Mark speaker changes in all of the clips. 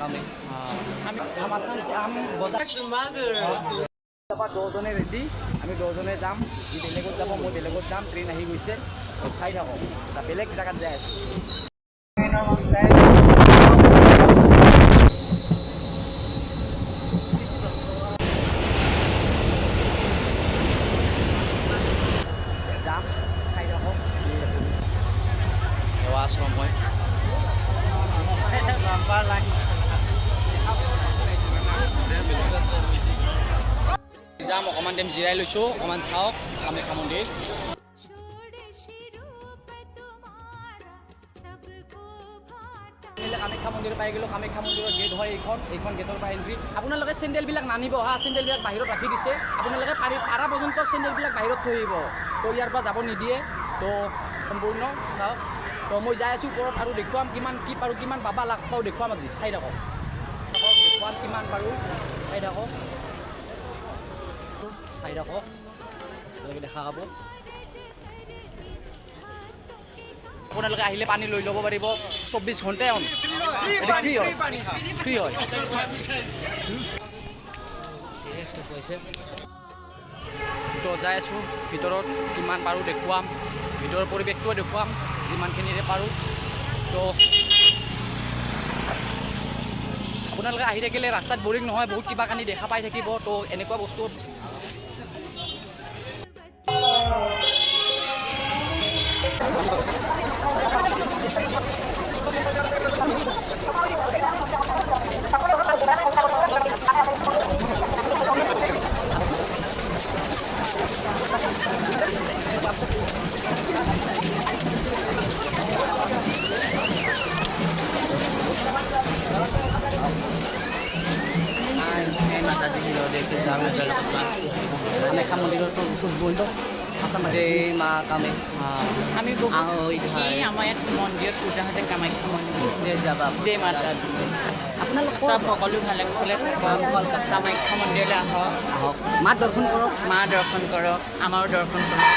Speaker 1: kami. Sama si Am bozak. Dapat dozone ready. Ami dozone jam. Di Belegot jabo mo Belegot jam. Train ahi goise. Sai thako. Ta beleg jagat jai asu. Jam sai thako. Ewa ashram hoy. Lambar lagi. Jam অকমান time জিৰাই লৈছো অকমান চাওক কামাখ্যা মন্দিৰ কামাখ্যা মন্দিৰ পাই গ'লো কামাখ্যা মন্দিৰৰ gate হয় এইখন গেটৰ পৰা এন্ট্ৰি আপোনালোকে চেণ্ডেলবিলাক নানিব হা চেণ্ডেলবিলাক বাহিৰত ৰাখি দিছে আপোনালোকে পাৰা পৰ্যন্ত চেণ্ডেলবিলাক বাহিৰত থৈ আহিব তো ইয়াৰ পৰা যাব নিদিয়ে তো সম্পূৰ্ণ চাওক তো মই যাই আছোঁ ওপৰত আৰু দেখুৱাম কিমান কি পাৰোঁ কিমান বাবা লাগ পাওঁ দেখুৱাম আজি চাই থাকক দেখুৱাম কিমান পাৰোঁ চাই থাকক চাই থাকক দেখা পাব আপোনালোকে আহিলে পানী লৈ ল'ব পাৰিব 24 ঘণ্টাই অন ফ্ৰী হয় তো যাই আছোঁ ভিতৰত কিমান পাৰোঁ দেখুৱাম ভিতৰৰ পৰিৱেশটোও দেখুৱাম যিমানখিনিৰে পাৰোঁ তো আপোনালোকে আহি থাকিলে ৰাস্তাত বৰিং নহয় বহুত কিবা কানি দেখা পাই থাকিব তো এনেকুৱা বস্তু কামাখ্যা মন্দিৰত বল জয় মা কামাখ্যা আমি আমাৰ ইয়াত মন্দিৰত পূজা হৈছে কামাখ্যা মন্দিৰ যাবা জয় মাতা আপোনালোক সকলো ভালে কুশলে কামাখ্যা মন্দিৰলৈ আহক মা দৰ্শন কৰক আমাৰো দৰ্শন কৰক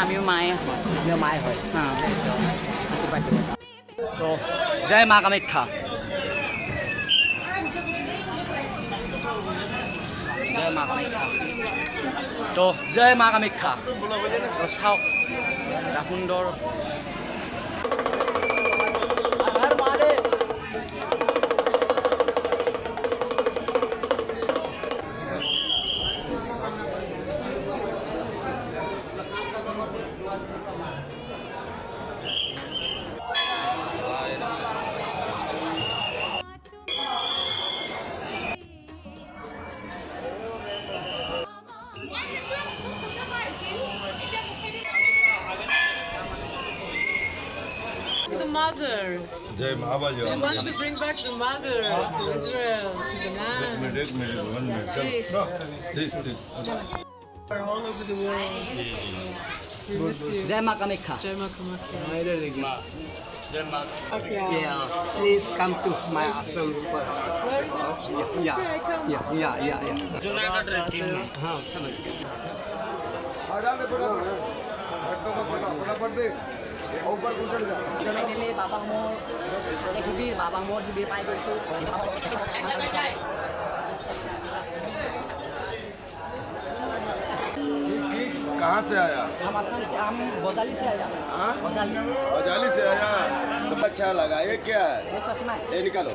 Speaker 1: আমিও মায়ে হয় তো জয় মা কামাখ্যা জয় মা কামাখ্যা তো জয় মা কামাখ্যা তো চাওক সুন্দৰ
Speaker 2: Mother.
Speaker 3: Jai Mahabhaja.
Speaker 2: We want to bring back the mother to Israel, to the land.
Speaker 3: 1 minute.
Speaker 2: Please.
Speaker 3: Please.
Speaker 2: We're all over the world. We miss you.
Speaker 1: জয় মা Kamakhya
Speaker 2: Jai Ma Kamakya.
Speaker 4: Yeah, please come to my ashram first.
Speaker 2: Where is it?
Speaker 4: Yeah.
Speaker 2: Here I come.
Speaker 4: Yeah. हाँ समझ गया
Speaker 1: বাবা মোৰ শিবিৰ পাই গৈছোঁ
Speaker 3: कहाँ से आया?
Speaker 1: हम असम से हम बजाली से आया
Speaker 3: हाँ? बजाली से आया तो अच्छा लगा ये क्या है?
Speaker 1: ये चश्मा है
Speaker 3: ये निकालो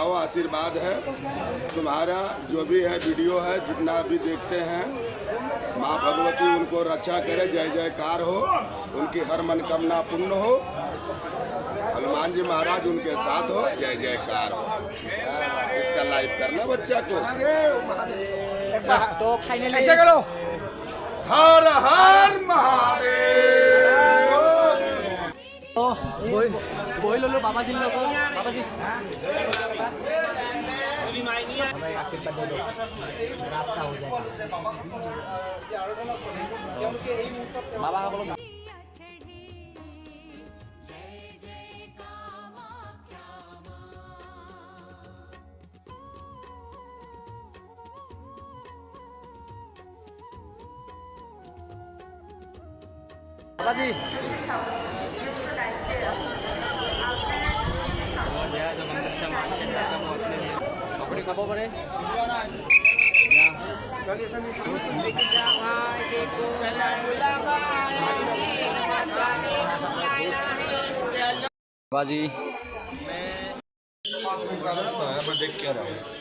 Speaker 3: आओ आशीर्वाद है तुम्हारा जो भी है वीडियो है जितना भी देखते हैं माँ भगवती उनको रक्षा करे जय जयकार हो उनकी हर मनोकामना पूर्ण हो हनुमान जी महाराज उनके साथ हो जय जयकार हो इसका लाइव करना बच्चा को
Speaker 1: तो फाइनली
Speaker 4: ऐसा करो
Speaker 3: हर हर महादेव
Speaker 1: तो বহি ল'লোঁ বাবাজীৰ লগত বাবাজী আশীৰ্বাদ দিলোঁ ৰাস্তা হৈ যায় বাবাসকলক बाबा जी कपड़े खाबो परे बाजी
Speaker 3: मैं देख क्या रहा हूँ